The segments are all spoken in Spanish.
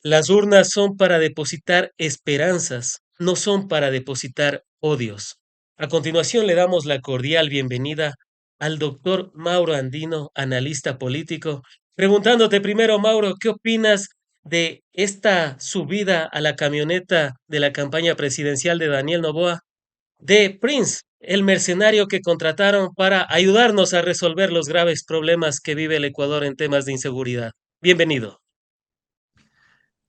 Las urnas son para depositar esperanzas, no son para depositar odios. A continuación le damos la cordial bienvenida al doctor Mauro Andino, analista político. Preguntándote primero, Mauro, ¿qué opinas de esta subida a la camioneta de la campaña presidencial de Daniel Noboa de Prince, el mercenario que contrataron para ayudarnos a resolver los graves problemas que vive el Ecuador en temas de inseguridad? Bienvenido.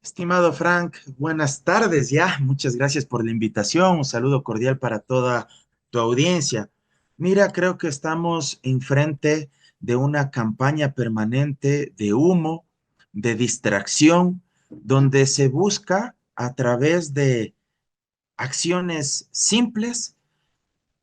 Estimado Frank, buenas tardes ya. Muchas gracias por la invitación. Un saludo cordial para toda tu audiencia. Mira, creo que estamos enfrente de una campaña permanente de humo, de distracción, donde se busca a través de acciones simples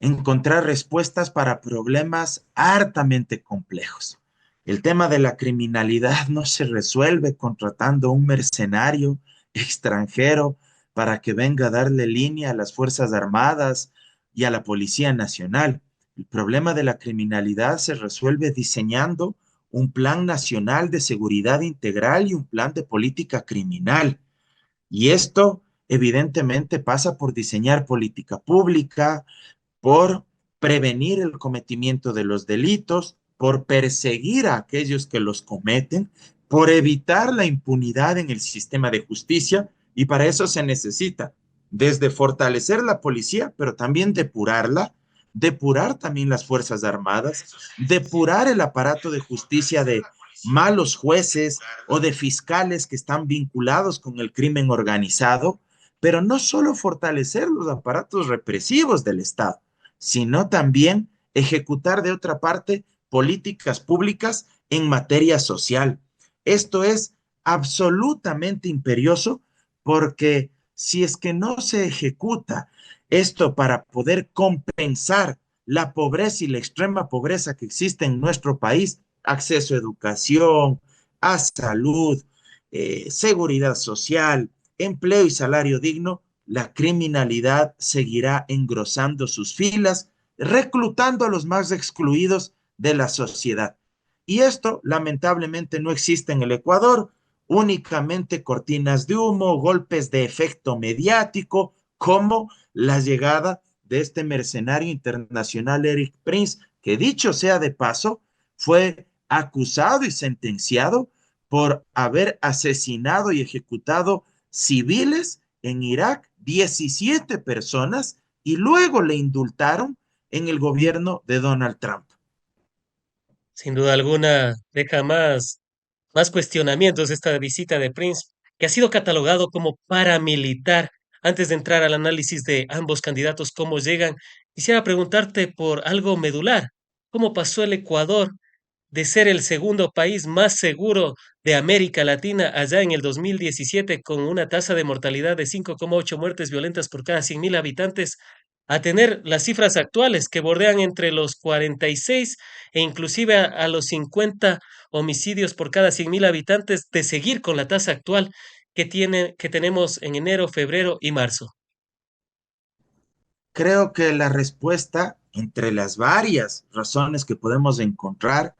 encontrar respuestas para problemas hartamente complejos. El tema de la criminalidad no se resuelve contratando un mercenario extranjero para que venga a darle línea a las Fuerzas Armadas y a la Policía Nacional. El problema de la criminalidad se resuelve diseñando un plan nacional de seguridad integral y un plan de política criminal. Y esto evidentemente pasa por diseñar política pública, por prevenir el cometimiento de los delitos, por perseguir a aquellos que los cometen, por evitar la impunidad en el sistema de justicia, y para eso se necesita desde fortalecer la policía, pero también depurarla, depurar también las Fuerzas Armadas, depurar el aparato de justicia de malos jueces o de fiscales que están vinculados con el crimen organizado, pero no solo fortalecer los aparatos represivos del Estado, sino también ejecutar de otra parte políticas públicas en materia social. Esto es absolutamente imperioso porque si es que no se ejecuta esto para poder compensar la pobreza y la extrema pobreza que existe en nuestro país, acceso a educación, a salud, seguridad social, empleo y salario digno, la criminalidad seguirá engrosando sus filas, reclutando a los más excluidos de la sociedad. Y esto lamentablemente no existe en el Ecuador, únicamente cortinas de humo, golpes de efecto mediático, como la llegada de este mercenario internacional Eric Prince, que dicho sea de paso, fue acusado y sentenciado por haber asesinado y ejecutado civiles en Irak, 17 personas, y luego le indultaron en el gobierno de Donald Trump. Sin duda alguna, deja más cuestionamientos esta visita de Prince, que ha sido catalogado como paramilitar. Antes de entrar al análisis de ambos candidatos, cómo llegan, quisiera preguntarte por algo medular. ¿Cómo pasó el Ecuador de ser el segundo país más seguro de América Latina allá en el 2017 con una tasa de mortalidad de 5,8 muertes violentas por cada 100.000 habitantes, a tener las cifras actuales que bordean entre los 46 e inclusive a los 50 homicidios por cada 100.000 habitantes, de seguir con la tasa actual que tenemos en enero, febrero y marzo? Creo que la respuesta, entre las varias razones que podemos encontrar,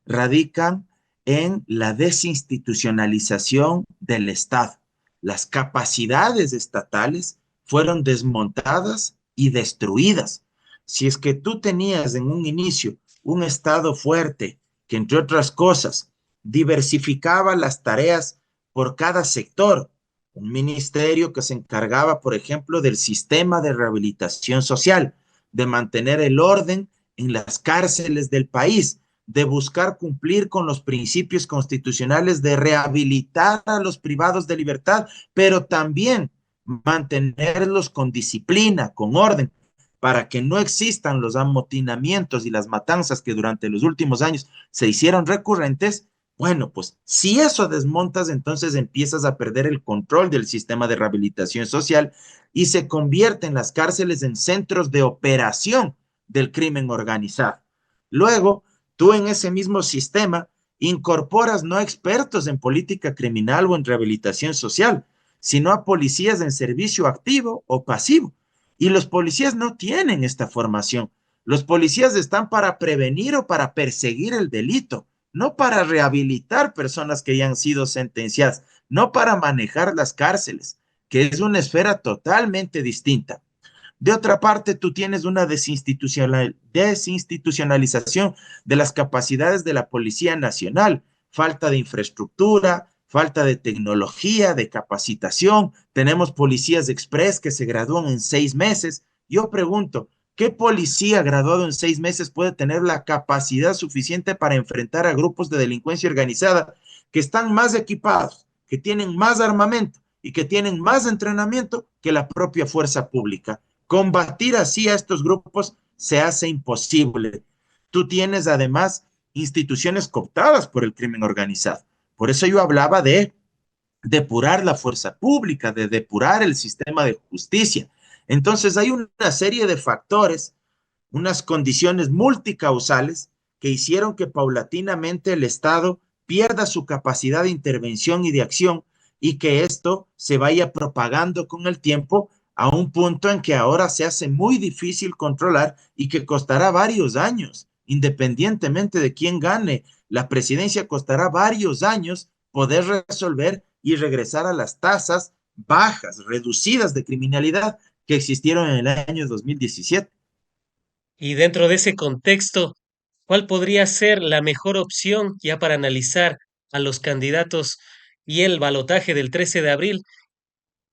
radican en la desinstitucionalización del Estado. Las capacidades estatales fueron desmontadas y destruidas. Si es que tú tenías en un inicio un Estado fuerte que, entre otras cosas, diversificaba las tareas por cada sector, un ministerio que se encargaba, por ejemplo, del sistema de rehabilitación social, de mantener el orden en las cárceles del país, de buscar cumplir con los principios constitucionales de rehabilitar a los privados de libertad, pero también mantenerlos con disciplina, con orden, para que no existan los amotinamientos y las matanzas que durante los últimos años se hicieron recurrentes. Bueno, pues si eso desmontas, entonces empiezas a perder el control del sistema de rehabilitación social y se convierten las cárceles en centros de operación del crimen organizado. Luego, tú en ese mismo sistema incorporas no a expertos en política criminal o en rehabilitación social, sino a policías en servicio activo o pasivo. Y los policías no tienen esta formación. Los policías están para prevenir o para perseguir el delito, no para rehabilitar personas que ya han sido sentenciadas. no para manejar las cárceles, que es una esfera totalmente distinta. De otra parte, tú tienes una desinstitucionalización de las capacidades de la Policía Nacional, falta de infraestructura, falta de tecnología, de capacitación. Tenemos policías express que se gradúan en 6 meses. Yo pregunto, ¿qué policía graduado en 6 meses puede tener la capacidad suficiente para enfrentar a grupos de delincuencia organizada que están más equipados, que tienen más armamento y que tienen más entrenamiento que la propia fuerza pública? Combatir así a estos grupos se hace imposible. Tú tienes además instituciones cooptadas por el crimen organizado. Por eso yo hablaba de depurar la fuerza pública, de depurar el sistema de justicia. Entonces hay una serie de factores, unas condiciones multicausales que hicieron que paulatinamente el Estado pierda su capacidad de intervención y de acción y que esto se vaya propagando con el tiempo a un punto en que ahora se hace muy difícil controlar y que costará varios años, independientemente de quién gane la presidencia, costará varios años poder resolver y regresar a las tasas bajas, reducidas de criminalidad que existieron en el año 2017. Y dentro de ese contexto, ¿cuál podría ser la mejor opción ya para analizar a los candidatos y el balotaje del 13 de abril?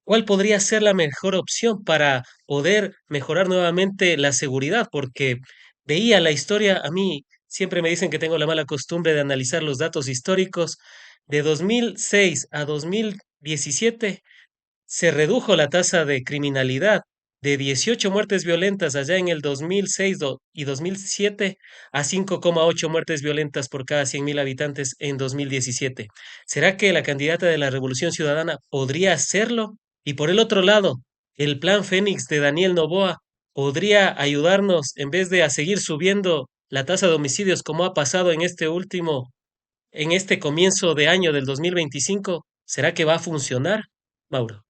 ¿Cuál podría ser la mejor opción para poder mejorar nuevamente la seguridad? Porque veía la historia, a mí siempre me dicen que tengo la mala costumbre de analizar los datos históricos. De 2006 a 2017 se redujo la tasa de criminalidad de 18 muertes violentas allá en el 2006 y 2007 a 5,8 muertes violentas por cada 100.000 habitantes en 2017. ¿Será que la candidata de la Revolución Ciudadana podría hacerlo? Y por el otro lado, el plan Fénix de Daniel Noboa podría ayudarnos en vez de a seguir subiendo la tasa de homicidios como ha pasado en este comienzo de año del 2025. ¿Será que va a funcionar, Mauro?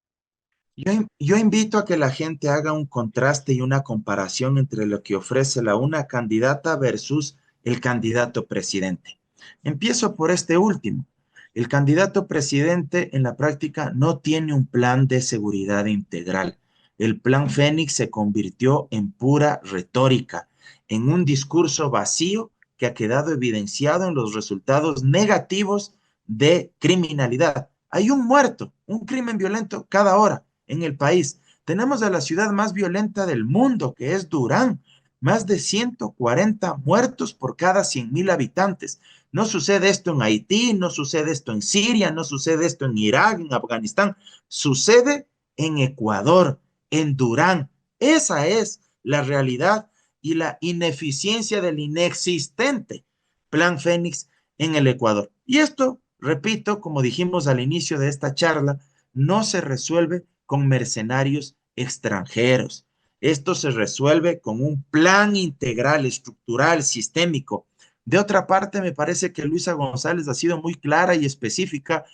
Yo invito a que la gente haga un contraste y una comparación entre lo que ofrece la una candidata versus el candidato presidente. Empiezo por este último. El candidato presidente en la práctica no tiene un plan de seguridad integral. El plan Fénix se convirtió en pura retórica, en un discurso vacío que ha quedado evidenciado en los resultados negativos de criminalidad. Hay un muerto, un crimen violento cada hora en el país. Tenemos a la ciudad más violenta del mundo, que es Durán, más de 140 muertos por cada 100.000 habitantes. No sucede esto en Haití, no sucede esto en Siria, no sucede esto en Irak, en Afganistán, sucede en Ecuador, en Durán. Esa es la realidad y la ineficiencia del inexistente Plan Fénix en el Ecuador. Y esto, repito, como dijimos al inicio de esta charla, no se resuelve con mercenarios extranjeros. Esto se resuelve con un plan integral, estructural, sistémico. De otra parte, me parece que Luisa González ha sido muy clara y específica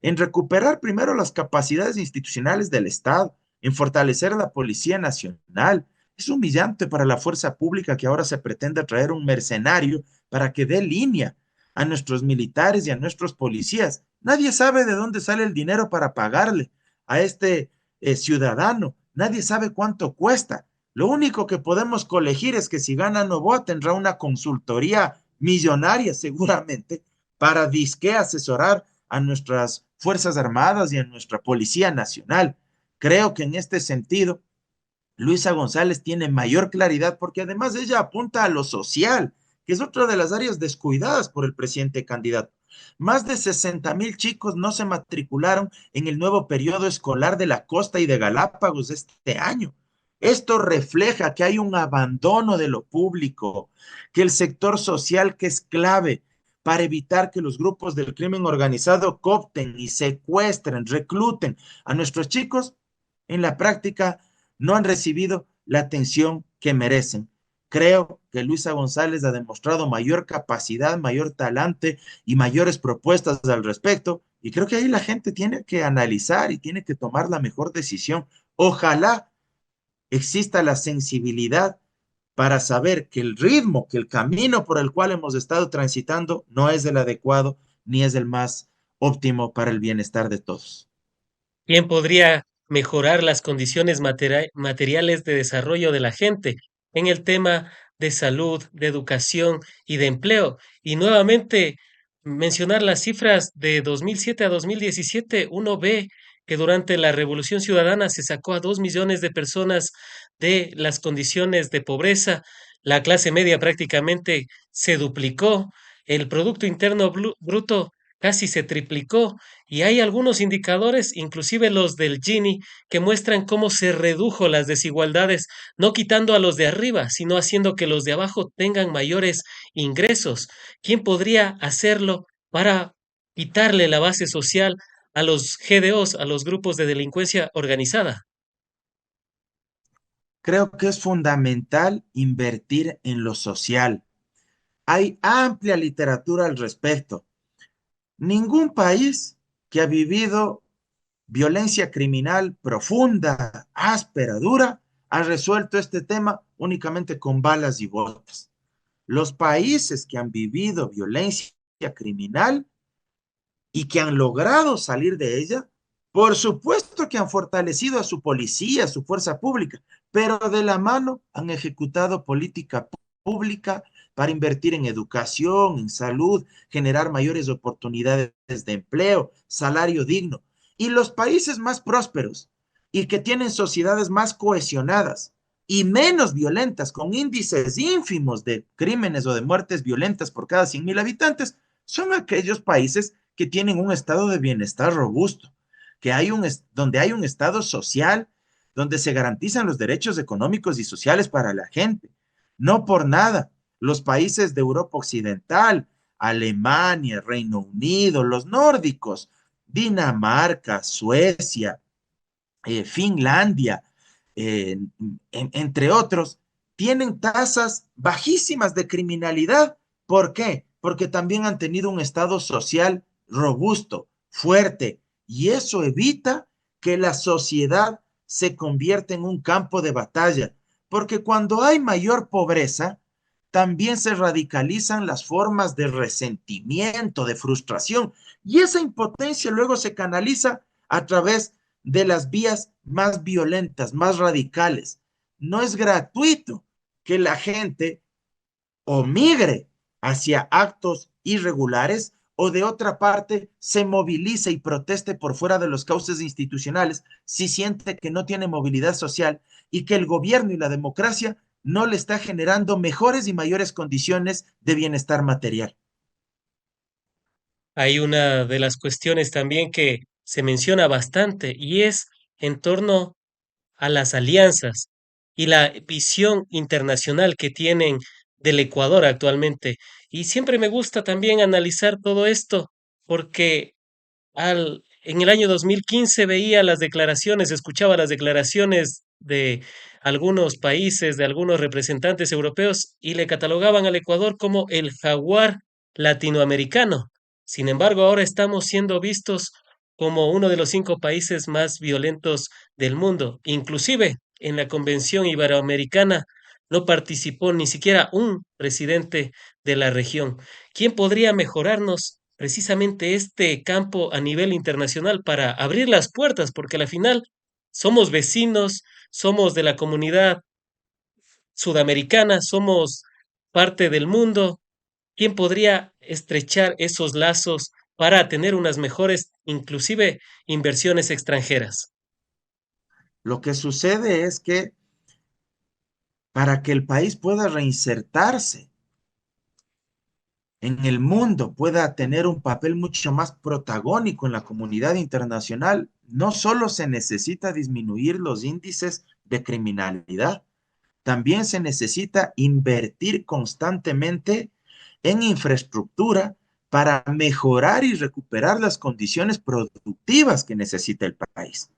en recuperar primero las capacidades institucionales del Estado, en fortalecer a la Policía Nacional. Es humillante para la fuerza pública que ahora se pretenda traer un mercenario para que dé línea a nuestros militares y a nuestros policías. Nadie sabe de dónde sale el dinero para pagarle a este ciudadano. Nadie sabe cuánto cuesta. Lo único que podemos colegir es que si gana Novoa tendrá una consultoría millonaria seguramente para disque asesorar a nuestras Fuerzas Armadas y a nuestra Policía Nacional. Creo que en este sentido, Luisa González tiene mayor claridad porque además ella apunta a lo social, que es otra de las áreas descuidadas por el presidente candidato. Más de 60.000 chicos no se matricularon en el nuevo periodo escolar de la Costa y de Galápagos este año. Esto refleja que hay un abandono de lo público, que el sector social que es clave para evitar que los grupos del crimen organizado coopten y secuestren, recluten a nuestros chicos, en la práctica no han recibido la atención que merecen. Creo que Luisa González ha demostrado mayor capacidad, mayor talante y mayores propuestas al respecto. Y creo que ahí la gente tiene que analizar y tiene que tomar la mejor decisión. Ojalá exista la sensibilidad para saber que el ritmo, que el camino por el cual hemos estado transitando no es el adecuado ni es el más óptimo para el bienestar de todos. ¿Quién podría mejorar las condiciones materiales de desarrollo de la gente en el tema de salud, de educación y de empleo? Y nuevamente mencionar las cifras de 2007 a 2017, uno ve que durante la Revolución Ciudadana se sacó a 2 millones de personas de las condiciones de pobreza, la clase media prácticamente se duplicó, el Producto Interno Bruto casi se triplicó y hay algunos indicadores, inclusive los del Gini, que muestran cómo se redujo las desigualdades, no quitando a los de arriba, sino haciendo que los de abajo tengan mayores ingresos. ¿Quién podría hacerlo para quitarle la base social a los GDOs, a los grupos de delincuencia organizada? Creo que es fundamental invertir en lo social. Hay amplia literatura al respecto. Ningún país que ha vivido violencia criminal profunda, áspera, dura, ha resuelto este tema únicamente con balas y botas. Los países que han vivido violencia criminal y que han logrado salir de ella, por supuesto que han fortalecido a su policía, a su fuerza pública, pero de la mano han ejecutado política pública para invertir en educación, en salud, generar mayores oportunidades de empleo, salario digno. Y los países más prósperos y que tienen sociedades más cohesionadas y menos violentas, con índices ínfimos de crímenes o de muertes violentas por cada 100.000 habitantes, son aquellos países que tienen un estado de bienestar robusto, donde hay un estado social, donde se garantizan los derechos económicos y sociales para la gente. No por nada, los países de Europa Occidental, Alemania, Reino Unido, los nórdicos, Dinamarca, Suecia, Finlandia, entre otros, tienen tasas bajísimas de criminalidad. ¿Por qué? Porque también han tenido un estado social robusto, fuerte, y eso evita que la sociedad se convierta en un campo de batalla, porque cuando hay mayor pobreza, también se radicalizan las formas de resentimiento, de frustración, y esa impotencia luego se canaliza a través de las vías más violentas, más radicales. No es gratuito que la gente o migre hacia actos irregulares o de otra parte se movilice y proteste por fuera de los cauces institucionales si siente que no tiene movilidad social y que el gobierno y la democracia no le está generando mejores y mayores condiciones de bienestar material. Hay una de las cuestiones también que se menciona bastante y es en torno a las alianzas y la visión internacional que tienen del Ecuador actualmente. Y siempre me gusta también analizar todo esto porque en el año 2015 veía las declaraciones, escuchaba las declaraciones de algunos países, de algunos representantes europeos y le catalogaban al Ecuador como el jaguar latinoamericano. Sin embargo, ahora estamos siendo vistos como uno de los 5 países más violentos del mundo. Inclusive en la Convención Iberoamericana no participó ni siquiera un presidente de la región. ¿Quién podría mejorarnos precisamente este campo a nivel internacional para abrir las puertas? Porque al final somos vecinos, somos de la comunidad sudamericana, somos parte del mundo. ¿Quién podría estrechar esos lazos para tener unas mejores, inclusive, inversiones extranjeras? Lo que sucede es que para que el país pueda reinsertarse en el mundo, pueda tener un papel mucho más protagónico en la comunidad internacional, no solo se necesita disminuir los índices de criminalidad, también se necesita invertir constantemente en infraestructura para mejorar y recuperar las condiciones productivas que necesita el país.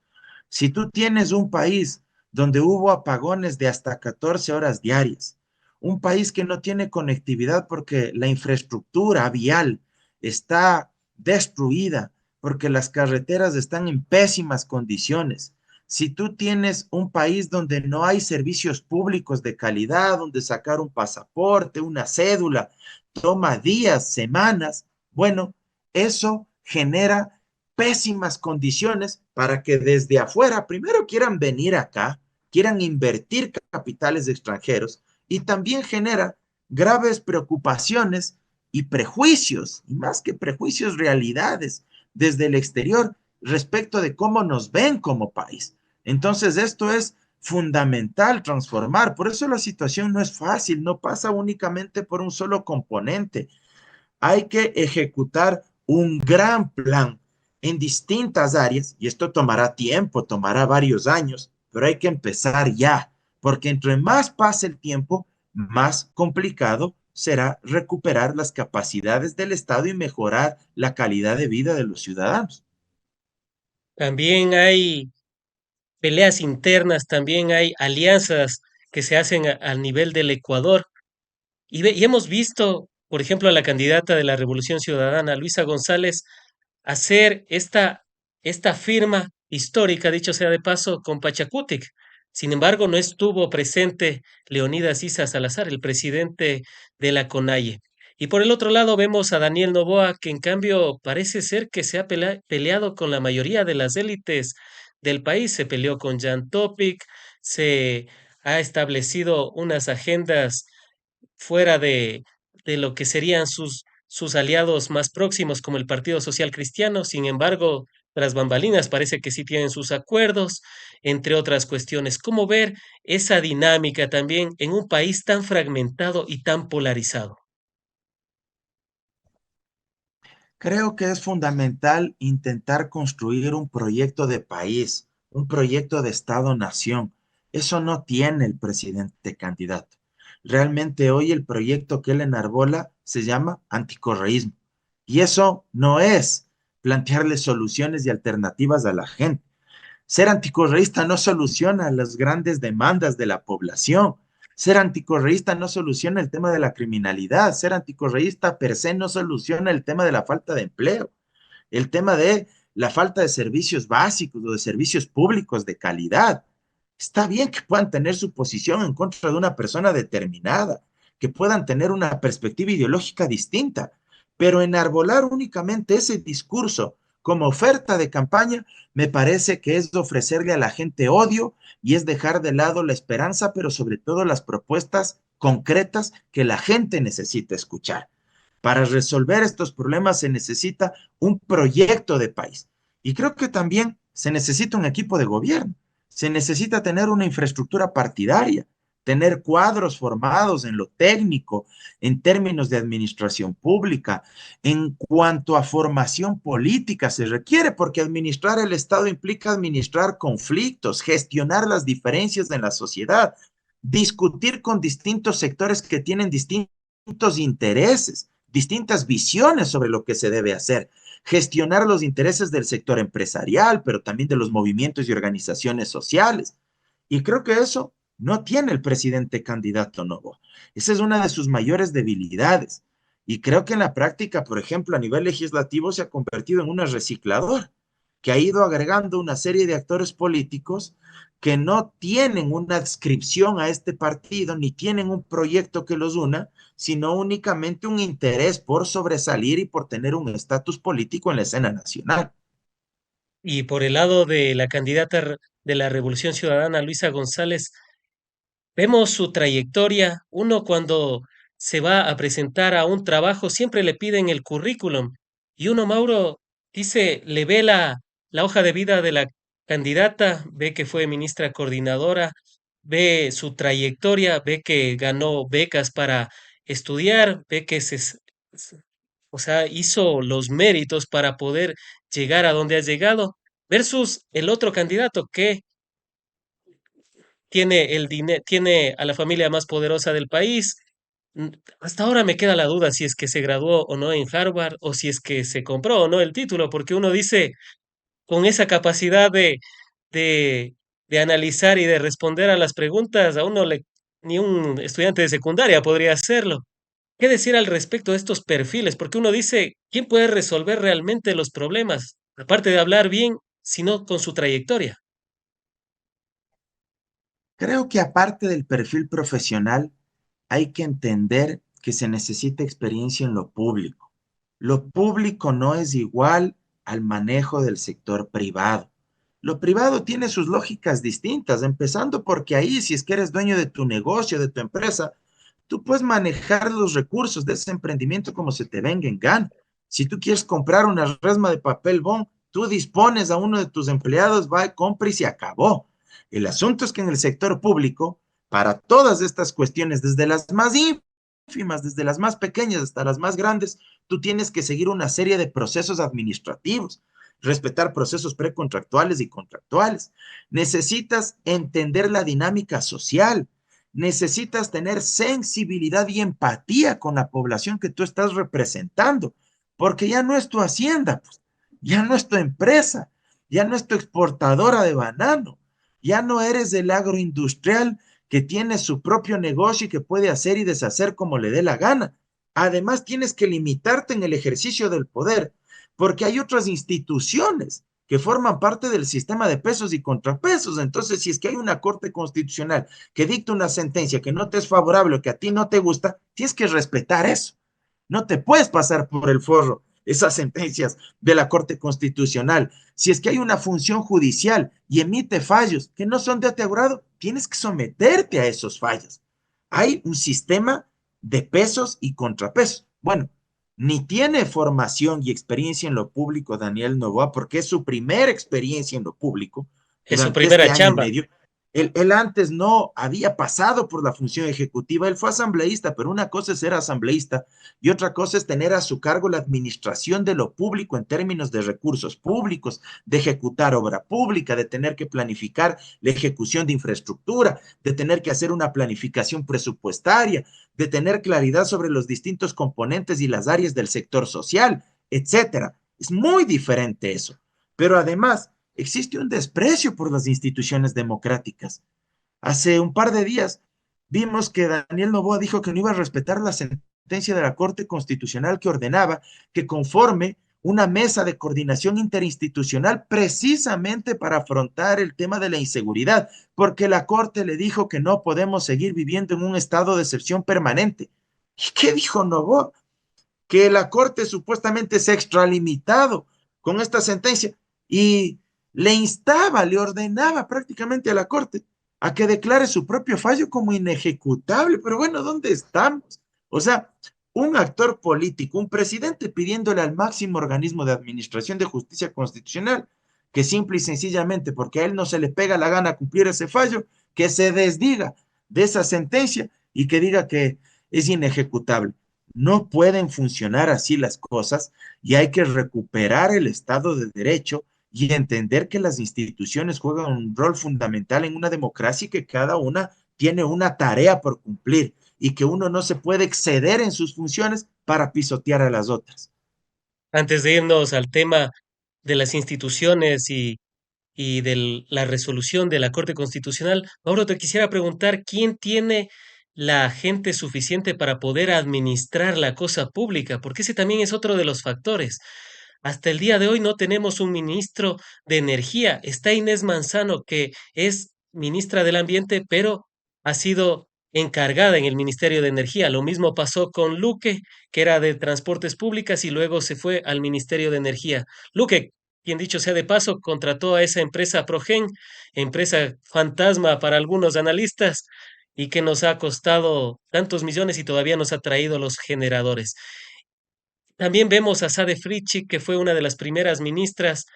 Si tú tienes un país donde hubo apagones de hasta 14 horas diarias, un país que no tiene conectividad porque la infraestructura vial está destruida, porque las carreteras están en pésimas condiciones, si tú tienes un país donde no hay servicios públicos de calidad, donde sacar un pasaporte, una cédula, toma días, semanas, bueno, eso genera pésimas condiciones para que desde afuera primero quieran venir acá, quieran invertir capitales extranjeros y también genera graves preocupaciones y prejuicios, y más que prejuicios, realidades desde el exterior respecto de cómo nos ven como país. Entonces, esto es fundamental transformar. Por eso la situación no es fácil, no pasa únicamente por un solo componente. Hay que ejecutar un gran plan en distintas áreas y esto tomará tiempo, tomará varios años, pero hay que empezar ya, porque entre más pase el tiempo, más complicado será recuperar las capacidades del Estado y mejorar la calidad de vida de los ciudadanos. También hay peleas internas, también hay alianzas que se hacen al nivel del Ecuador. Y hemos visto, por ejemplo, a la candidata de la Revolución Ciudadana, Luisa González, hacer esta firma histórica, dicho sea de paso, con Pachacutic. Sin embargo, no estuvo presente Leonidas Issa Salazar, el presidente de la CONAIE. Y por el otro lado vemos a Daniel Noboa, que en cambio parece ser que se ha peleado con la mayoría de las élites del país. Se peleó con Jan Topic, se ha establecido unas agendas fuera de lo que serían sus aliados más próximos, como el Partido Social Cristiano. Sin embargo, tras bambalinas parece que sí tienen sus acuerdos, entre otras cuestiones. ¿Cómo ver esa dinámica también en un país tan fragmentado y tan polarizado? Creo que es fundamental intentar construir un proyecto de país, un proyecto de Estado-nación. Eso no tiene el presidente candidato. Realmente hoy el proyecto que él enarbola se llama anticorreísmo. Y eso no es plantearle soluciones y alternativas a la gente. Ser anticorreísta no soluciona las grandes demandas de la población. Ser anticorreísta no soluciona el tema de la criminalidad. Ser anticorreísta per se no soluciona el tema de la falta de empleo, el tema de la falta de servicios básicos o de servicios públicos de calidad. Está bien que puedan tener su posición en contra de una persona determinada, que puedan tener una perspectiva ideológica distinta, pero enarbolar únicamente ese discurso como oferta de campaña me parece que es ofrecerle a la gente odio y es dejar de lado la esperanza, pero sobre todo las propuestas concretas que la gente necesita escuchar. Para resolver estos problemas se necesita un proyecto de país. Y creo que también se necesita un equipo de gobierno. Se necesita tener una infraestructura partidaria, tener cuadros formados en lo técnico, en términos de administración pública, en cuanto a formación política se requiere, porque administrar el Estado implica administrar conflictos, gestionar las diferencias en la sociedad, discutir con distintos sectores que tienen distintos intereses, distintas visiones sobre lo que se debe hacer, gestionar los intereses del sector empresarial, pero también de los movimientos y organizaciones sociales. Y creo que eso no tiene el presidente candidato Novoa. Esa es una de sus mayores debilidades. Y creo que en la práctica, por ejemplo, a nivel legislativo se ha convertido en una recicladora que ha ido agregando una serie de actores políticos que no tienen una adscripción a este partido ni tienen un proyecto que los una, sino únicamente un interés por sobresalir y por tener un estatus político en la escena nacional. Y por el lado de la candidata de la Revolución Ciudadana, Luisa González, vemos su trayectoria. Uno cuando se va a presentar a un trabajo siempre le piden el currículum y uno, Mauro, dice, le ve la hoja de vida de la candidata, ve que fue ministra coordinadora, ve su trayectoria, ve que ganó becas para estudiar, ve que o sea, hizo los méritos para poder llegar a donde ha llegado, versus el otro candidato que tiene tiene a la familia más poderosa del país. Hasta ahora me queda la duda si es que se graduó o no en Harvard o si es que se compró o no el título, porque uno dice, con esa capacidad de, de analizar y de responder a las preguntas, a uno ni un estudiante de secundaria podría hacerlo. ¿Qué decir al respecto de estos perfiles? Porque uno dice, ¿quién puede resolver realmente los problemas? Aparte de hablar bien, sino con su trayectoria. Creo que aparte del perfil profesional, hay que entender que se necesita experiencia en lo público. Lo público no es igual al manejo del sector privado. Lo privado tiene sus lógicas distintas, empezando porque ahí, si es que eres dueño de tu negocio, de tu empresa, tú puedes manejar los recursos de ese emprendimiento como se te venga en gana. Si tú quieres comprar una resma de papel bond, tú dispones a uno de tus empleados, va y compra y se acabó. El asunto es que en el sector público, para todas estas cuestiones, desde las más ínfimas, desde las más pequeñas hasta las más grandes, tú tienes que seguir una serie de procesos administrativos, respetar procesos precontractuales y contractuales. Necesitas entender la dinámica social, necesitas tener sensibilidad y empatía con la población que tú estás representando, porque ya no es tu hacienda, pues, ya no es tu empresa, ya no es tu exportadora de banano, ya no eres el agroindustrial que tiene su propio negocio y que puede hacer y deshacer como le dé la gana. Además, tienes que limitarte en el ejercicio del poder, porque hay otras instituciones que forman parte del sistema de pesos y contrapesos. Entonces, si es que hay una Corte Constitucional que dicta una sentencia que no te es favorable o que a ti no te gusta, tienes que respetar eso. No te puedes pasar por el forro esas sentencias de la Corte Constitucional. Si es que hay una función judicial y emite fallos que no son de tu agrado, tienes que someterte a esos fallos. Hay un sistema de pesos y contrapesos. Bueno, ni tiene formación y experiencia en lo público Daniel Novoa, porque es su primera experiencia en lo público Es su durante primera este año y chamba. medio. Él antes no había pasado por la función ejecutiva, él fue asambleísta, pero una cosa es ser asambleísta y otra cosa es tener a su cargo la administración de lo público en términos de recursos públicos, de ejecutar obra pública, de tener que planificar la ejecución de infraestructura, de tener que hacer una planificación presupuestaria, de tener claridad sobre los distintos componentes y las áreas del sector social, etcétera. Es muy diferente eso. Pero además, existe un desprecio por las instituciones democráticas. Hace un par de días vimos que Daniel Noboa dijo que no iba a respetar la sentencia de la Corte Constitucional que ordenaba que conforme una mesa de coordinación interinstitucional precisamente para afrontar el tema de la inseguridad, porque la Corte le dijo que no podemos seguir viviendo en un estado de excepción permanente. ¿Y qué dijo Noboa? Que la Corte supuestamente se ha extralimitado con esta sentencia y le instaba, le ordenaba prácticamente a la Corte a que declare su propio fallo como inejecutable. Pero bueno, ¿dónde estamos? O sea, un actor político, un presidente pidiéndole al máximo organismo de administración de justicia constitucional que simple y sencillamente, porque a él no se le pega la gana cumplir ese fallo, que se desdiga de esa sentencia y que diga que es inejecutable. No pueden funcionar así las cosas y hay que recuperar el Estado de Derecho y entender que las instituciones juegan un rol fundamental en una democracia y que cada una tiene una tarea por cumplir y que uno no se puede exceder en sus funciones para pisotear a las otras. Antes de irnos al tema de las instituciones y de la resolución de la Corte Constitucional, Mauro, te quisiera preguntar, ¿quién tiene la gente suficiente para poder administrar la cosa pública? Porque ese también es otro de los factores. Hasta el día de hoy no tenemos un ministro de energía. Está Inés Manzano, que es ministra del Ambiente, pero ha sido encargada en el Ministerio de Energía. Lo mismo pasó con Luque, que era de Transportes Públicas y luego se fue al Ministerio de Energía. Luque, quien dicho sea de paso, contrató a esa empresa Progen, empresa fantasma para algunos analistas, y que nos ha costado tantos millones y todavía nos ha traído los generadores. También vemos a Sade Fritschik, que fue una de las primeras ministras,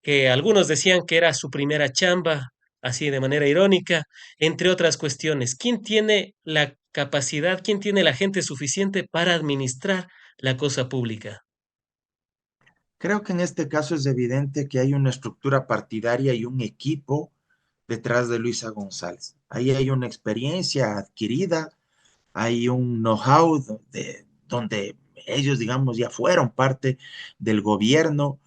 que algunos decían que era su primera chamba, así de manera irónica, entre otras cuestiones. ¿Quién tiene la capacidad, quién tiene la gente suficiente para administrar la cosa pública? Creo que en este caso es evidente que hay una estructura partidaria y un equipo detrás de Luisa González. Ahí hay una experiencia adquirida, hay un know-how donde ellos, digamos, ya fueron parte del gobierno,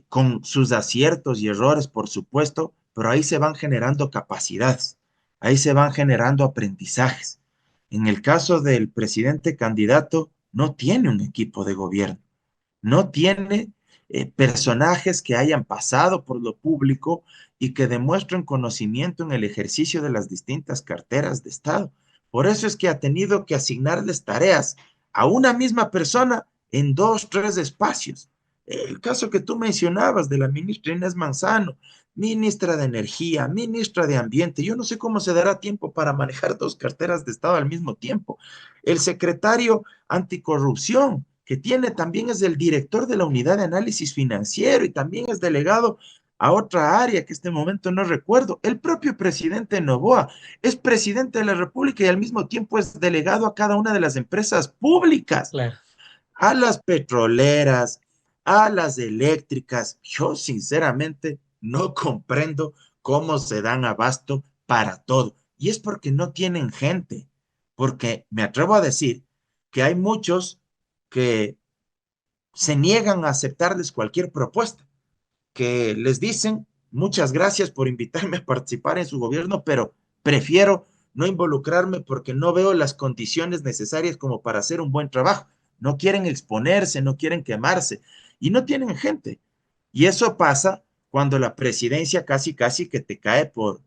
con sus aciertos y errores, por supuesto, pero ahí se van generando capacidades, ahí se van generando aprendizajes. En el caso del presidente candidato, no tiene un equipo de gobierno, no tiene personajes que hayan pasado por lo público y que demuestren conocimiento en el ejercicio de las distintas carteras de Estado. Por eso es que ha tenido que asignarles tareas a una misma persona en dos, tres espacios. El caso que tú mencionabas de la ministra Inés Manzano, ministra de Energía, ministra de Ambiente, yo no sé cómo se dará tiempo para manejar dos carteras de Estado al mismo tiempo. El secretario anticorrupción, que tiene también es el director de la unidad de análisis financiero y también es delegado a otra área que este momento no recuerdo. El propio presidente Novoa es presidente de la República y al mismo tiempo es delegado a cada una de las empresas públicas, Claro. a las petroleras, a las eléctricas. Yo sinceramente no comprendo cómo se dan abasto para todo. Y es porque no tienen gente, porque me atrevo a decir que hay muchos que se niegan a aceptarles cualquier propuesta, que les dicen muchas gracias por invitarme a participar en su gobierno, pero prefiero no involucrarme porque no veo las condiciones necesarias como para hacer un buen trabajo. No quieren exponerse, no quieren quemarse y no tienen gente. Y eso pasa cuando la presidencia casi, casi que te cae por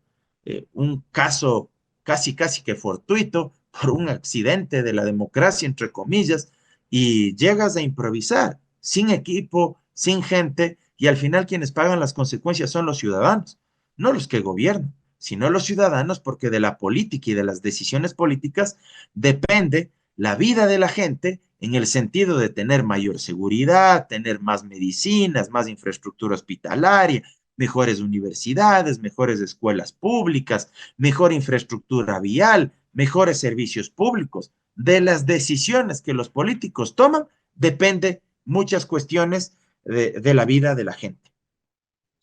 un caso casi, casi que fortuito, por un accidente de la democracia, entre comillas, y llegas a improvisar sin equipo, sin gente, y al final quienes pagan las consecuencias son los ciudadanos, no los que gobiernan, sino los ciudadanos, porque de la política y de las decisiones políticas depende la vida de la gente en el sentido de tener mayor seguridad, tener más medicinas, más infraestructura hospitalaria, mejores universidades, mejores escuelas públicas, mejor infraestructura vial, mejores servicios públicos. De las decisiones que los políticos toman depende muchas cuestiones de la vida de la gente.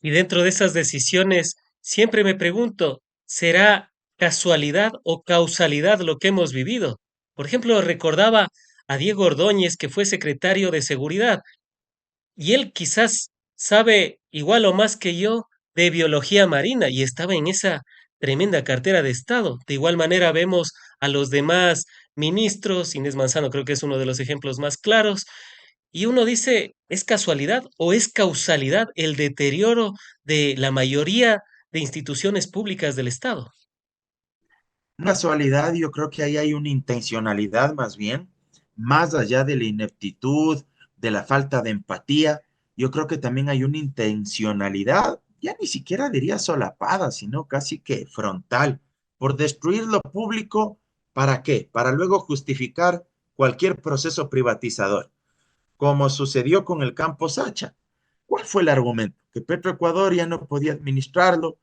Y dentro de esas decisiones, siempre me pregunto, ¿será casualidad o causalidad lo que hemos vivido? Por ejemplo, recordaba a Diego Ordóñez, que fue secretario de Seguridad, y él quizás sabe igual o más que yo de biología marina y estaba en esa tremenda cartera de Estado. De igual manera vemos a los demás ministros, Inés Manzano creo que es uno de los ejemplos más claros, y uno dice, ¿es casualidad o es causalidad el deterioro de la mayoría de instituciones públicas del Estado? Casualidad, yo creo que ahí hay una intencionalidad más bien, más allá de la ineptitud, de la falta de empatía, yo creo que también hay una intencionalidad, ya ni siquiera diría solapada, sino casi que frontal, por destruir lo público, ¿para qué? Para luego justificar cualquier proceso privatizador, como sucedió con el campo Sacha. ¿Cuál fue el argumento? Que Petroecuador ya no podía administrarlo,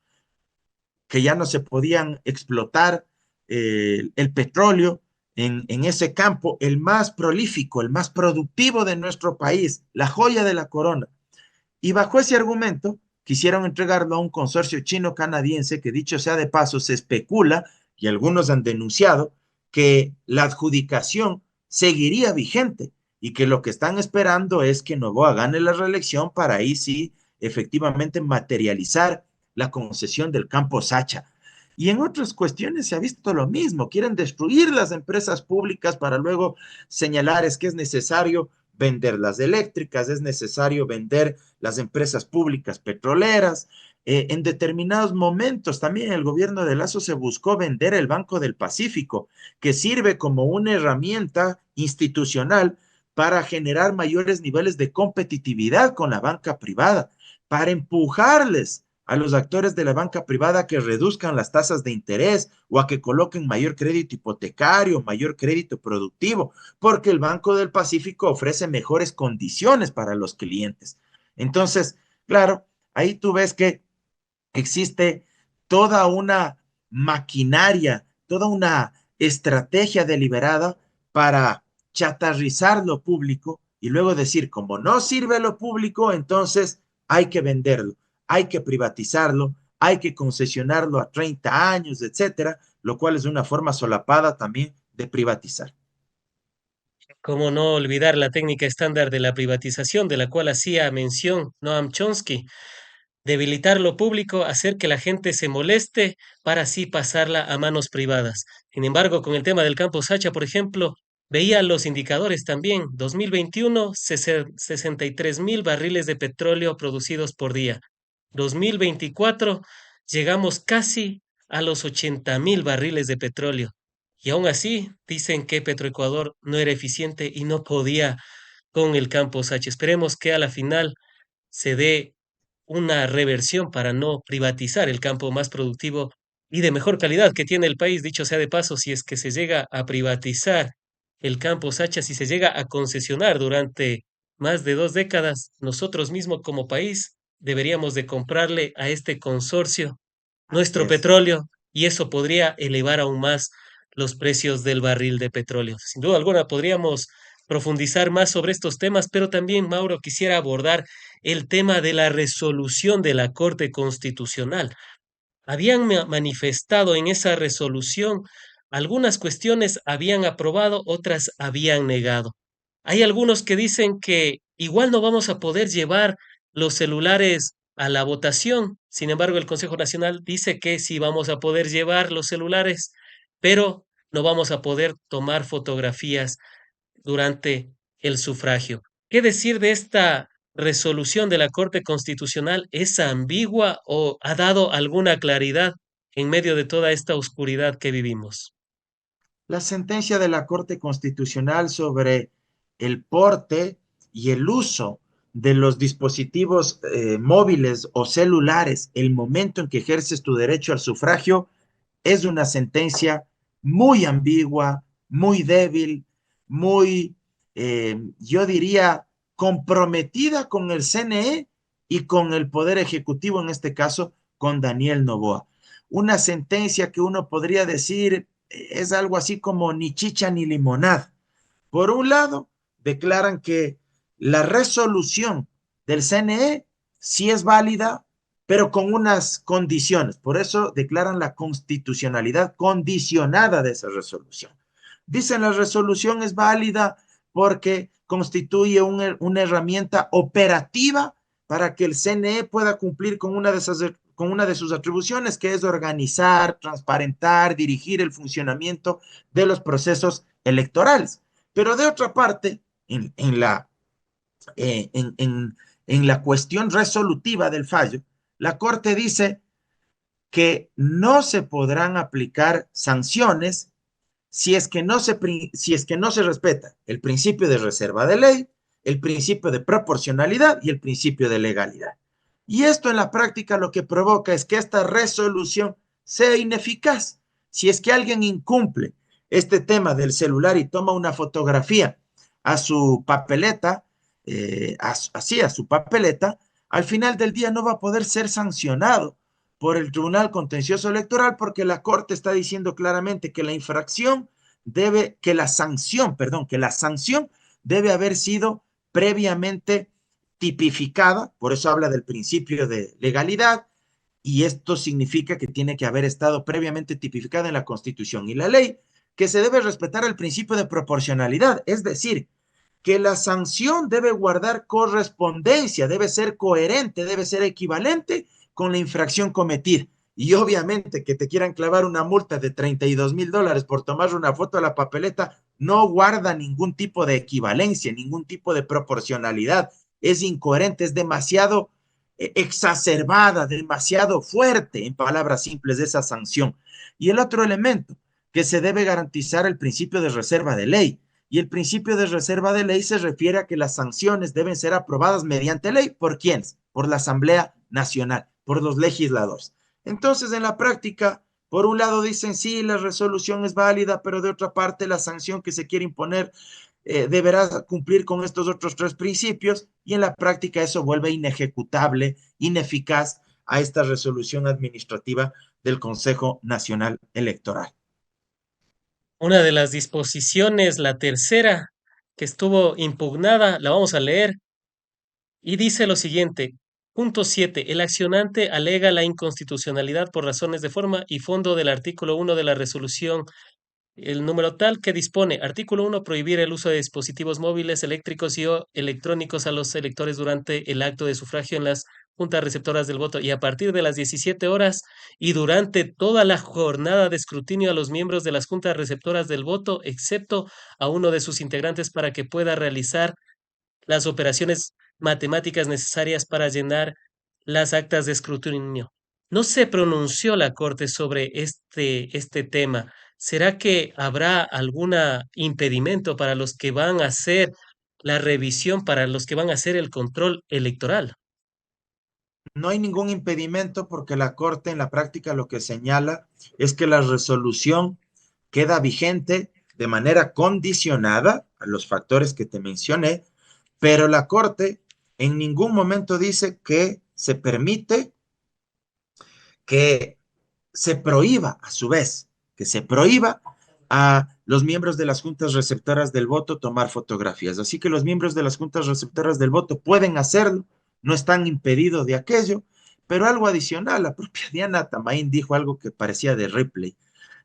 que ya no se podían explotar el petróleo en ese campo, el más prolífico, el más productivo de nuestro país, la joya de la corona. Y bajo ese argumento, quisieron entregarlo a un consorcio chino-canadiense que, dicho sea de paso, se especula, y algunos han denunciado, que la adjudicación seguiría vigente y que lo que están esperando es que Novoa gane la reelección para ahí sí efectivamente materializar la concesión del campo Sacha. Y en otras cuestiones se ha visto lo mismo, quieren destruir las empresas públicas para luego señalar es que es necesario vender las eléctricas, es necesario vender las empresas públicas petroleras. En determinados momentos también el gobierno de Lazo se buscó vender el Banco del Pacífico, que sirve como una herramienta institucional para generar mayores niveles de competitividad con la banca privada, para empujarles a los actores de la banca privada que reduzcan las tasas de interés o a que coloquen mayor crédito hipotecario, mayor crédito productivo, porque el Banco del Pacífico ofrece mejores condiciones para los clientes. Entonces, claro, ahí tú ves que existe toda una maquinaria, toda una estrategia deliberada para chatarrizar lo público y luego decir, como no sirve lo público, entonces hay que venderlo, hay que privatizarlo, hay que concesionarlo a 30 años, etcétera, lo cual es una forma solapada también de privatizar. ¿Cómo no olvidar la técnica estándar de la privatización, de la cual hacía mención Noam Chomsky? Debilitar lo público, hacer que la gente se moleste para así pasarla a manos privadas. Sin embargo, con el tema del campo Sacha, por ejemplo, veía los indicadores también. 2021, 63.000 barriles de petróleo producidos por día. 2024, llegamos casi a los 80.000 barriles de petróleo. Y aún así, dicen que Petroecuador no era eficiente y no podía con el campo Sachi. Esperemos que a la final se dé una reversión para no privatizar el campo más productivo y de mejor calidad que tiene el país. Dicho sea de paso, si es que se llega a privatizar el campo Sacha, si se llega a concesionar durante más de 2 décadas, nosotros mismos como país deberíamos de comprarle a este consorcio Así nuestro es. petróleo y eso podría elevar aún más los precios del barril de petróleo. Sin duda alguna, podríamos profundizar más sobre estos temas, pero también, Mauro, quisiera abordar el tema de la resolución de la Corte Constitucional. Habían manifestado en esa resolución algunas cuestiones habían aprobado, otras habían negado. Hay algunos que dicen que igual no vamos a poder llevar los celulares a la votación. Sin embargo, el Consejo Nacional dice que sí vamos a poder llevar los celulares, pero no vamos a poder tomar fotografías durante el sufragio. ¿Qué decir de esta resolución de la Corte Constitucional? ¿Es ambigua o ha dado alguna claridad en medio de toda esta oscuridad que vivimos? La sentencia de la Corte Constitucional sobre el porte y el uso de los dispositivos móviles o celulares, el momento en que ejerces tu derecho al sufragio, es una sentencia muy ambigua, muy débil, muy, yo diría, comprometida con el CNE y con el Poder Ejecutivo, en este caso, con Daniel Noboa. Una sentencia que uno podría decir es algo así como ni chicha ni limonada. Por un lado, declaran que la resolución del CNE sí es válida, pero con unas condiciones. Por eso declaran la constitucionalidad condicionada de esa resolución. Dicen la resolución es válida porque constituye una herramienta operativa para que el CNE pueda cumplir con una de sus atribuciones, que es organizar, transparentar, dirigir el funcionamiento de los procesos electorales. Pero de otra parte, en la cuestión resolutiva del fallo, la Corte dice que no se podrán aplicar sanciones si es que no se respeta el principio de reserva de ley, el principio de proporcionalidad y el principio de legalidad. Y esto en la práctica lo que provoca es que esta resolución sea ineficaz. Si es que alguien incumple este tema del celular y toma una fotografía a su papeleta, así a su papeleta, al final del día no va a poder ser sancionado por el Tribunal Contencioso Electoral porque la Corte está diciendo claramente que la infracción que la sanción, perdón, que la sanción debe haber sido previamente tipificada, por eso habla del principio de legalidad, y esto significa que tiene que haber estado previamente tipificada en la Constitución y la ley, que se debe respetar el principio de proporcionalidad, es decir, que la sanción debe guardar correspondencia, debe ser coherente, debe ser equivalente con la infracción cometida. Y obviamente que te quieran clavar una multa de $32,000 por tomar una foto a la papeleta no guarda ningún tipo de equivalencia, ningún tipo de proporcionalidad. Es incoherente, es demasiado exacerbada, demasiado fuerte, en palabras simples, de esa sanción. Y el otro elemento, que se debe garantizar el principio de reserva de ley. Y el principio de reserva de ley se refiere a que las sanciones deben ser aprobadas mediante ley. ¿Por quiénes? Por la Asamblea Nacional, por los legisladores. Entonces, en la práctica, por un lado dicen sí, la resolución es válida, pero de otra parte la sanción que se quiere imponer deberá cumplir con estos otros tres principios y en la práctica eso vuelve inejecutable, ineficaz a esta resolución administrativa del Consejo Nacional Electoral. Una de las disposiciones, la tercera, que estuvo impugnada, la vamos a leer y dice lo siguiente. Punto 7. El accionante alega la inconstitucionalidad por razones de forma y fondo del artículo 1 de la resolución. El número tal que dispone, artículo 1, prohibir el uso de dispositivos móviles, eléctricos y o electrónicos a los electores durante el acto de sufragio en las juntas receptoras del voto y a partir de las 17 horas y durante toda la jornada de escrutinio a los miembros de las juntas receptoras del voto, excepto a uno de sus integrantes para que pueda realizar las operaciones matemáticas necesarias para llenar las actas de escrutinio. No se pronunció la Corte sobre este tema. ¿Será que habrá algún impedimento para los que van a hacer la revisión para los que van a hacer el control electoral. No hay ningún impedimento porque la Corte en la práctica lo que señala es que la resolución queda vigente de manera condicionada a los factores que te mencioné, pero la Corte en ningún momento dice que se permite que se prohíba, a su vez, que se prohíba a los miembros de las juntas receptoras del voto tomar fotografías. Así que los miembros de las juntas receptoras del voto pueden hacerlo, no están impedidos de aquello, pero algo adicional, la propia Diana Tamaín dijo algo que parecía de Ripley.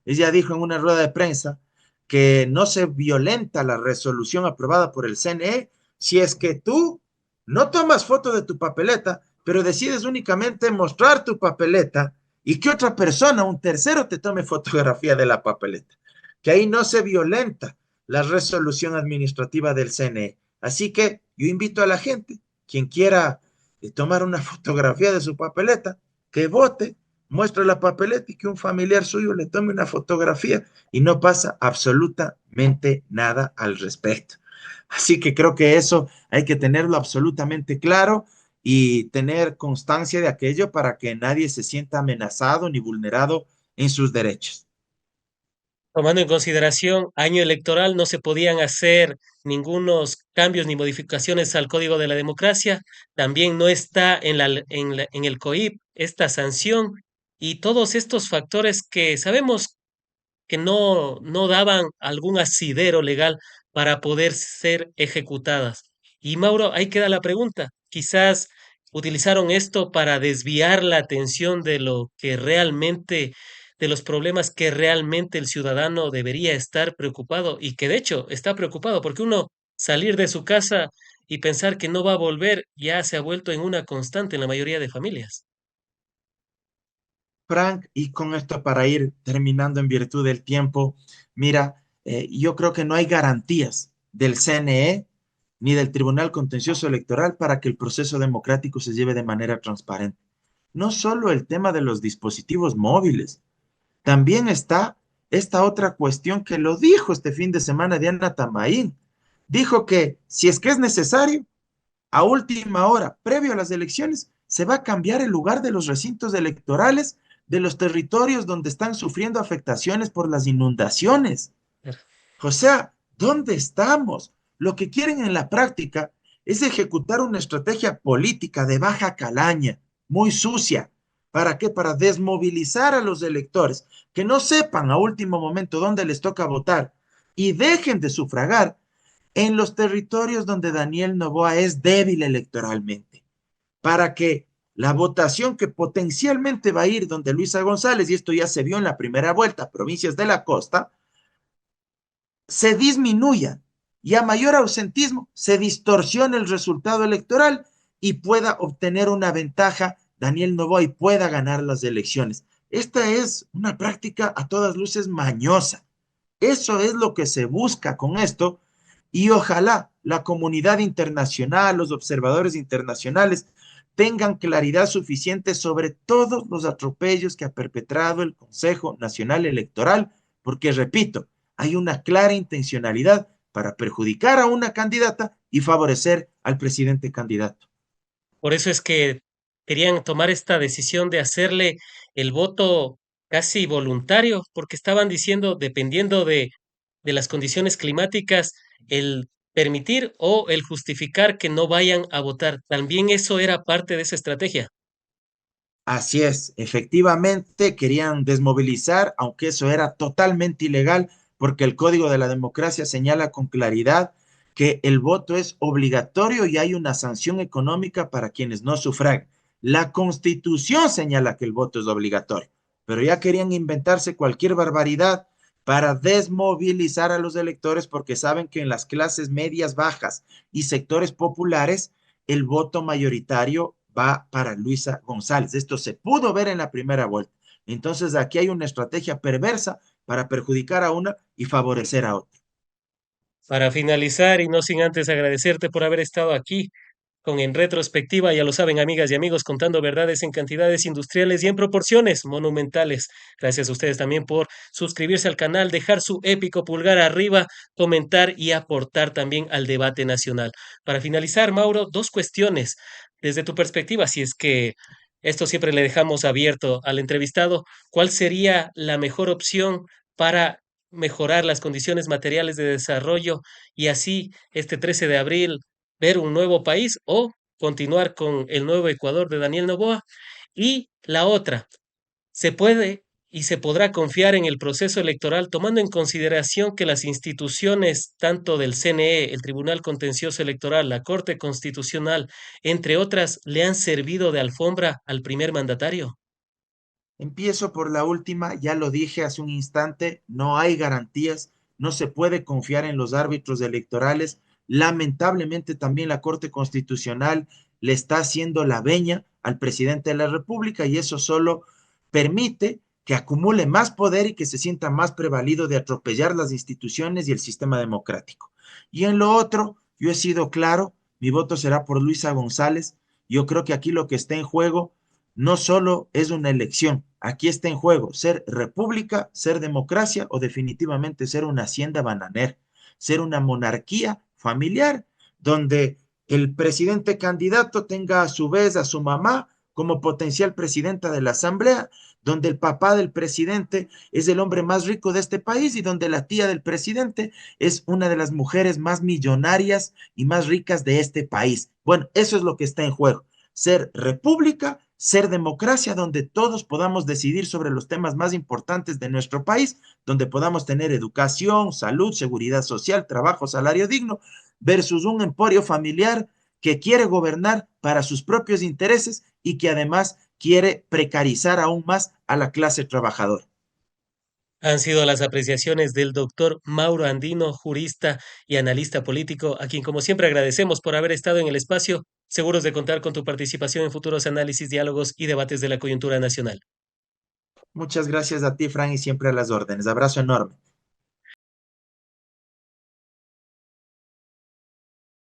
Ella dijo en una rueda de prensa que no se violenta la resolución aprobada por el CNE si es que tú no tomas foto de tu papeleta, pero decides únicamente mostrar tu papeleta y que otra persona, un tercero, te tome fotografía de la papeleta. Que ahí no se violenta la resolución administrativa del CNE. Así que yo invito a la gente, quien quiera tomar una fotografía de su papeleta, que vote, muestre la papeleta y que un familiar suyo le tome una fotografía y no pasa absolutamente nada al respecto. Así que creo que eso hay que tenerlo absolutamente claro y tener constancia de aquello para que nadie se sienta amenazado ni vulnerado en sus derechos. Tomando en consideración año electoral, no se podían hacer ningunos cambios ni modificaciones al Código de la Democracia. También no está en el COIP esta sanción y todos estos factores que sabemos que no daban algún asidero legal para poder ser ejecutadas. Y Mauro, ahí queda la pregunta. Quizás utilizaron esto para desviar la atención de lo que realmente, de los problemas que realmente el ciudadano debería estar preocupado y que de hecho está preocupado porque uno salir de su casa y pensar que no va a volver ya se ha vuelto en una constante en la mayoría de familias. Frank, y con esto para ir terminando en virtud del tiempo, mira, yo creo que no hay garantías del CNE ni del Tribunal Contencioso Electoral para que el proceso democrático se lleve de manera transparente. No solo el tema de los dispositivos móviles, también está esta otra cuestión que lo dijo este fin de semana Diana Tamaín. Dijo que si es que es necesario, a última hora, previo a las elecciones, se va a cambiar el lugar de los recintos electorales de los territorios donde están sufriendo afectaciones por las inundaciones. O sea, ¿dónde estamos? Lo que quieren en la práctica es ejecutar una estrategia política de baja calaña, muy sucia. ¿Para qué? Para desmovilizar a los electores, que no sepan a último momento dónde les toca votar y dejen de sufragar en los territorios donde Daniel Noboa es débil electoralmente, para que la votación que potencialmente va a ir donde Luisa González, y esto ya se vio en la primera vuelta, provincias de la costa, se disminuya y a mayor ausentismo se distorsione el resultado electoral y pueda obtener una ventaja Daniel Noboa y pueda ganar las elecciones. Esta es una práctica a todas luces mañosa. Eso es lo que se busca con esto y ojalá la comunidad internacional, los observadores internacionales tengan claridad suficiente sobre todos los atropellos que ha perpetrado el Consejo Nacional Electoral, porque repito, hay una clara intencionalidad para perjudicar a una candidata y favorecer al presidente candidato. Por eso es que querían tomar esta decisión de hacerle el voto casi voluntario, porque estaban diciendo, dependiendo de las condiciones climáticas, el permitir o el justificar que no vayan a votar. También eso era parte de esa estrategia. Así es, efectivamente querían desmovilizar, aunque eso era totalmente ilegal, porque el Código de la Democracia señala con claridad que el voto es obligatorio y hay una sanción económica para quienes no sufragan. La Constitución señala que el voto es obligatorio, pero ya querían inventarse cualquier barbaridad para desmovilizar a los electores porque saben que en las clases medias bajas y sectores populares el voto mayoritario va para Luisa González. Esto se pudo ver en la primera vuelta. Entonces aquí hay una estrategia perversa para perjudicar a una y favorecer a otra. Para finalizar, y no sin antes agradecerte por haber estado aquí, con en retrospectiva, ya lo saben, amigas y amigos, contando verdades en cantidades industriales y en proporciones monumentales. Gracias a ustedes también por suscribirse al canal, dejar su épico pulgar arriba, comentar y aportar también al debate nacional. Para finalizar, Mauro, dos cuestiones. Desde tu perspectiva, si es que esto siempre le dejamos abierto al entrevistado, ¿cuál sería la mejor opción para mejorar las condiciones materiales de desarrollo y así este 13 de abril ver un nuevo país o continuar con el nuevo Ecuador de Daniel Noboa? Y la otra, ¿se puede y se podrá confiar en el proceso electoral tomando en consideración que las instituciones, tanto del CNE, el Tribunal Contencioso Electoral, la Corte Constitucional, entre otras, le han servido de alfombra al primer mandatario? Empiezo por la última, ya lo dije hace un instante, no hay garantías, no se puede confiar en los árbitros electorales. Lamentablemente también la Corte Constitucional le está haciendo la veña al presidente de la República y eso solo permite que acumule más poder y que se sienta más prevalido de atropellar las instituciones y el sistema democrático. Y en lo otro, yo he sido claro, mi voto será por Luisa González. Yo creo que aquí lo que está en juego no solo es una elección, aquí está en juego ser república, ser democracia o definitivamente ser una hacienda bananera, ser una monarquía familiar donde el presidente candidato tenga a su vez a su mamá como potencial presidenta de la asamblea, donde el papá del presidente es el hombre más rico de este país y donde la tía del presidente es una de las mujeres más millonarias y más ricas de este país. Bueno, eso es lo que está en juego, ser república, ser democracia, donde todos podamos decidir sobre los temas más importantes de nuestro país, donde podamos tener educación, salud, seguridad social, trabajo, salario digno, versus un emporio familiar que quiere gobernar para sus propios intereses y que además quiere precarizar aún más a la clase trabajadora. Han sido las apreciaciones del doctor Mauro Andino, jurista y analista político, a quien como siempre agradecemos por haber estado en el espacio, seguros de contar con tu participación en futuros análisis, diálogos y debates de la coyuntura nacional. Muchas gracias a ti, Fran, y siempre a las órdenes. Abrazo enorme.